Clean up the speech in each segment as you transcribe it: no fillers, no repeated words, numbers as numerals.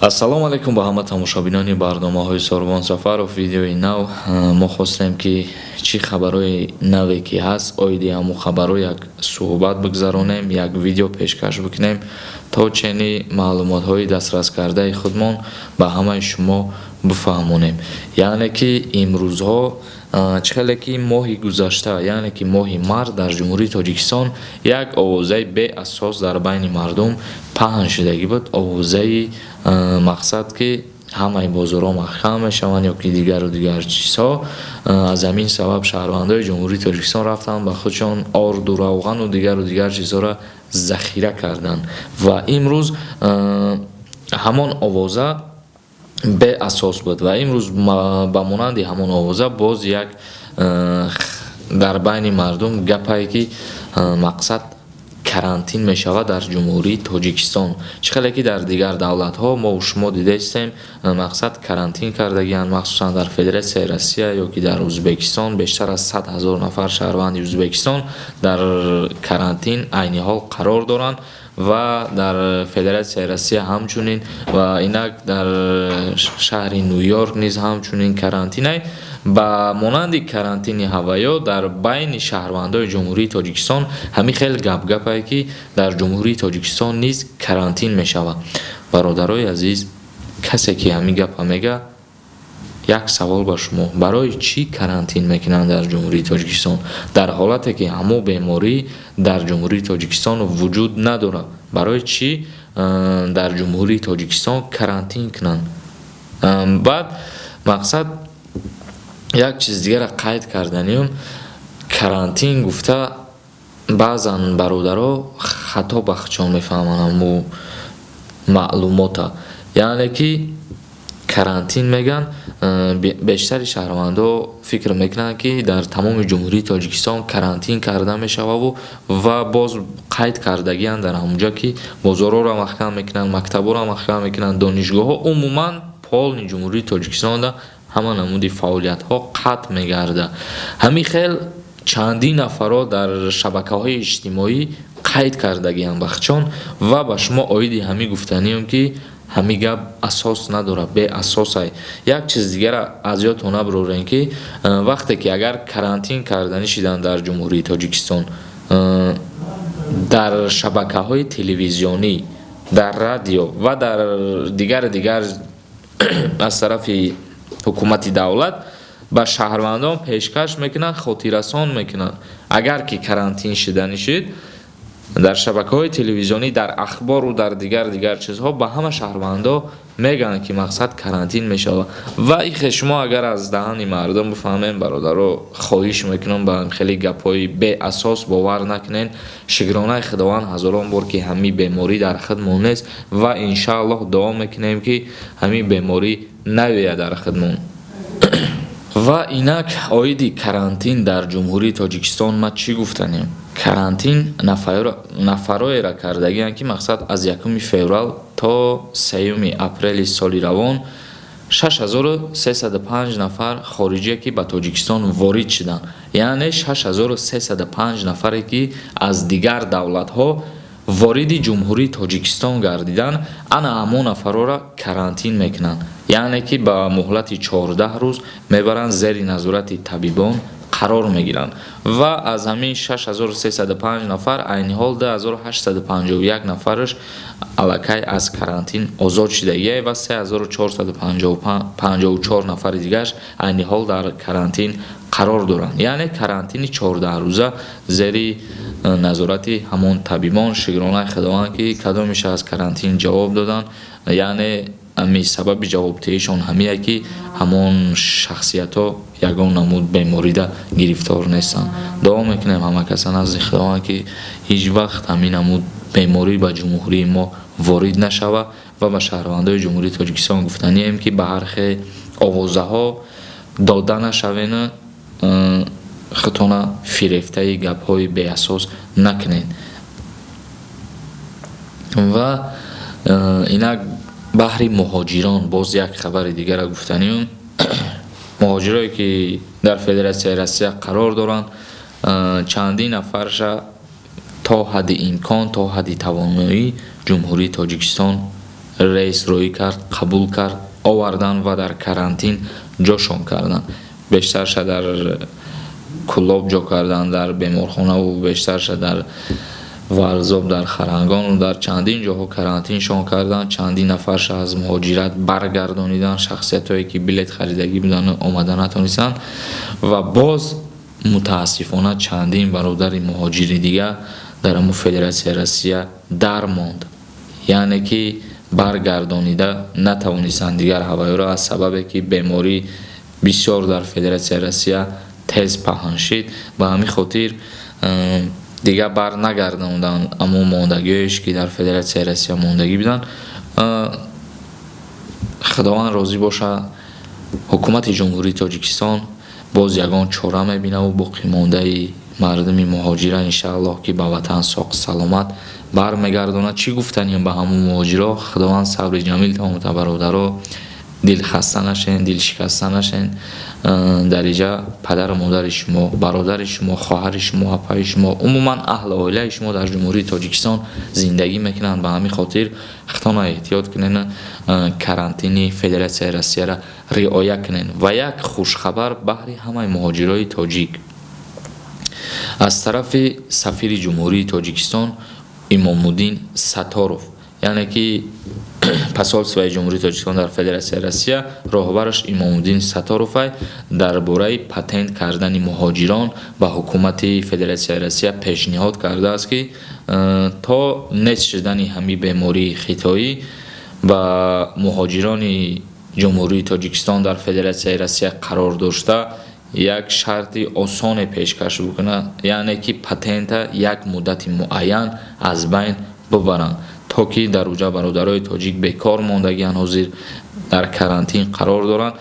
ассалому алайкум ба ҳама тамошобинони барномаҳои Сорвон Сафаров. Видеои нав мо хостем ки чӣ хабарои наве ки ҳаст оиди ҳаму хабаро як суҳбат бигзаронем, як видео пешкаш бикунем то чени маълумотҳои дастраскардаи худмон ба ҳамаи шумо бифаҳмонем. Яъне ки имрӯзҳо чихеле ки моҳи гузашта, яъне ки моҳи март дар ҷумҳурии Тоҷикистон як овозаи беасос дар байни мардум паҳн шудагӣ буд. Овозаи мақсад ки ҳамаи бозорҳо маҳкам мешаванд ё ки дигару дигар чизҳо. Аз ҳамин сабаб шаҳрвандои ҷумҳурии Тоҷикистон рафтанд ба худшон орду равғану дигару дигар чизҳоро захира карданд ва имрӯз ҳамон овоза беасос буд ва имрӯз ба монанди ҳамон овоза боз як дар байни мардум гапае ки мақсад карантин мешавад дар ҷумҳурии Тоҷикистон. чихеле ки дар дигар давлатҳо мо шумо дидастем мақсад карантин кардагиянд, махсусан дар Федератсияи Россия ё ки дар Узбекистон бештар аз 100 000 нафар шаҳрванди Узбекистон дар карантин айни ҳол қарор доранд ва дар Федератсияи Россия ҳамчунин ва инак дар шаҳри Нью-Йорк низ ҳамчунин карантинай. Ба монанди карантини ҳаваё дар байни шаҳрвандои ҷумҳурии Тоҷикистон ҳамин хел гапае ки дар ҷумҳурии Тоҷикистон низ карантин мешавад. Бародарои азиз, касе ки ҳамин гапа мега, як савол ба шумо: барои чӣ карантин мекунанд дар ҷумҳурии Тоҷикистон дар ҳолате ки ҳамон беморӣ дар ҷумҳурии Тоҷикистон вуҷуд надорад? Барои чӣ дар ҷумҳурии Тоҷикистон карантин кунанд? Баъд мақсад як чиз дигара қайд карданем, карантин гуфта баъзан бародаро хато ба худшон мефаҳманд ҳаму маълумота. Яъне ки карантин меган, бештари шаҳрвандо фикр мекунанд ки дар тамоми ҷумҳурии Тоҷикистон карантин карда мешавад ва боз қайд кардагиянд дар ҳамунҷа ки бозорҳоро маҳкам мекунанд, мактабҳоро маҳкам мекунанд, донишгоҳҳо умуман полни ҷумҳурии Тоҷикистонда ҳама намуди фаъолиятҳо қатъ мегарда. ҳамин хел чандин нафаро дар шабакаҳои иҷтимоӣ қайд кардагиянд ба худшон ва ба шумо оиди ҳамин гуфтаниём ки ҳамин гап асос надорад, беасосай. Як чиз дигара аз ёдтон набурорем ки вақте ки агар карантин карданӣ шиданд дар ҷумҳурии Тоҷикистон, дар шабакаҳои телевизионӣ, дар радио ва дар дигар аз тарафи ҳукумати давлат ба шаҳрвандон пешкаш мекунанд, хотиррасон мекунанд. Агар ки карантин шиданӣ шид, дар шабакаҳои телевизионӣ, дар ахбору дар дигар чизҳо ба ҳама шаҳрвандо мегӯянд ки мақсад карантин мешавад. Ва ихе шумо агар аз даҳани мардум бифаҳмем, бародаро хоҳиш мекунам ба хеле гапҳои беасос бовар накунед. шукронаи худованд ҳазорон бор ки ҳамин беморӣ дар худмон нест ва иншааллоҳ дуо мекунем ки ҳамин беморӣ навояд дар худмон. ва инак оиди карантин дар ҷумҳурии Тоҷикистон ма чӣ гуфтанем? Карантин нафароеро кардагиянд ки мақсад аз 1 феврал то 3 апрели соли равон 6305 нафар хориҷие ки ба Тоҷикистон ворид шуданд, яъне 6305 нафаре ки аз дигар давлатҳо вориди ҷумҳурии Тоҷикистон гардиданд, ана ҳамон нафароро карантин мекунанд. яъне ки ба муҳлати 14 рӯз мебаранд, зери назорати табибон қарор мегиранд ва аз ҳамин 6305 нафар айни ҳол 2851 нафараш аллакай аз карантин озод шудагиҳ ва 3454 нафари дигараш айни ҳол дар карантин қарор доранд. яъне карантини 14 рӯза зери назорати ҳамон табибон. шукронаи худованд ки кадомиш аз карантин ҷавоб доданд, яъне ами сабаби ҷавобдиҳишон ҳамие ки ҳамон шахсиятҳо ягон намуд беморида гирифтор нестанд. дуо мекунем ҳама каса назди худованд ки ҳеҷ вақт ҳамин намуд беморӣ ба ҷумҳурии мо ворид нашавад ва ба шаҳрвандои ҷумҳурии Тоҷикистон гуфтанием ки ба ҳархе овозаҳо дода нашавена, худтона фирефтаи гапҳои беасос накунед. ва инак баҳри муҳоҷирон боз як хабари дигара гуфтаниём. муҳоҷирое ки дар Федератсияи Россия қарор доранд, чандин нафарша то ҳадди имкон, то ҳадди тавоноӣ ҷумҳурии Тоҷикистон рейс рӯӣ кард, қабул кард, овардан ва дар карантин ҷошон кардан. бештарша дар куллоб ҷо кардан, дар беморхонаву бештарша дар варзоб, дар харангону дар чандин ҷоҳо карантиншон кардан. Чандин нафарша аз муҳоҷират баргардонидан, шахсиятое ки билет харидагӣ буданд омада натонистанд. Ва боз мутаассифона чандин бародари муҳоҷири дигар дар аму Федератсияи Россия дармонд, яъне ки баргардонида натавонистанд дигар ҳавайёро, аз сабабе ки беморӣ бисёр дар Федератсияи Россия тез паҳн шид. Ба ҳамин хотир дигар бар нагардонданд аммо мондагиёш ки дар Федератсияи Россия мондагӣ буданд. худованд розӣ боша, ҳукумати ҷумҳурии Тоҷикистон боз ягон чора мебинаву боқӣ мондаи мардуми муҳоҷира иншааллоҳ ки ба ватан соқ саломат бармегардонад. Чӣ гуфтанем ба ҳамун муҳоҷиро? худованд сабри ҷамил тамота бародаро, дил хаста нашен, дил шикаста нашен. дар инҷа падару модари шумо, бародари шумо, хоҳари шумо, апаи шумо, умуман аҳли оилаи шумо дар ҷумҳурии Тоҷикистон зиндагӣ мекунанд. Ба ҳамин хотир хитона эҳтиёт кунен, карантини Федератсияи Россияро риоя кунен. Ва як хушхабар баҳри ҳамаи муҳоҷирои тоҷик. аз тарафи сафири ҷумҳурии Тоҷикистон Имомуддин Саторов, яъне ки посольствои ҷумҳурии Тоҷикистон дар Федератсияи Россия, роҳбараш Имомуддин Саторовай дар бораи патент кардани муҳоҷирон ба ҳукумати Федератсияи Россия пешниҳод кардааст ки то нест шудани ҳамин бемории хитоӣ ба муҳоҷирони ҷумҳурии Тоҷикистон дар Федератсияи Россия қарор дошта як шарти осоне пешкаш бикунад, яъне ки патента як муддати муайян аз байн бибаранд, то ки дар уҷа бародарои тоҷик бекор мондагианд, ҳозир дар карантин қарор доранд.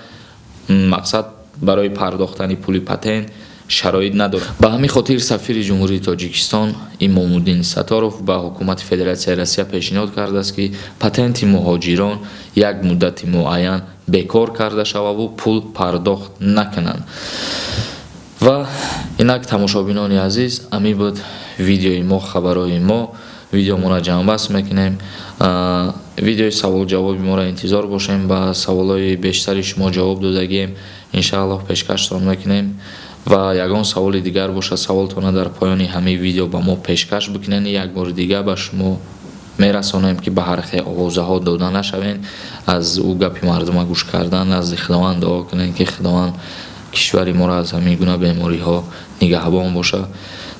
мақсад барои пардохтани пули патент шароит надорад. ба ҳамин хотир сафири ҷумҳурии Тоҷикистон Имомуддин Саторов ба ҳукумати Федератсияи Россия пешниҳод кардааст ки патенти муҳоҷирон як муддати муайян бекор карда шававу пул пардохт накунанд. ва инак тамошобинони азиз, амин буд видеои мо, хабарои мо. видеоморо ҷамъбаст мекунем. видеои саволу ҷавоби моро интизор бошем. ба саволои бештари шумо ҷавоб додагием, иншааллоҳ пешкаштон мекунем. ва ягон саволи дигар боша, саволтона дар поёни ҳамин видео ба мо пешкаш бикунед. як бори дигар ба шумо мерасонем ки ба ҳархе овозаҳо дода нашавен, аз ӯ гапи мардума гӯш кардан, назди худованд дуо кунем ки худованд кишвари моро аз ҳамин гуна бемориҳо нигаҳбон боша.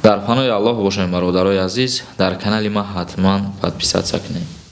дар паноҳи Аллоҳ бошем бародарои азиз. дар канали ма ҳатман подписатсия кунед.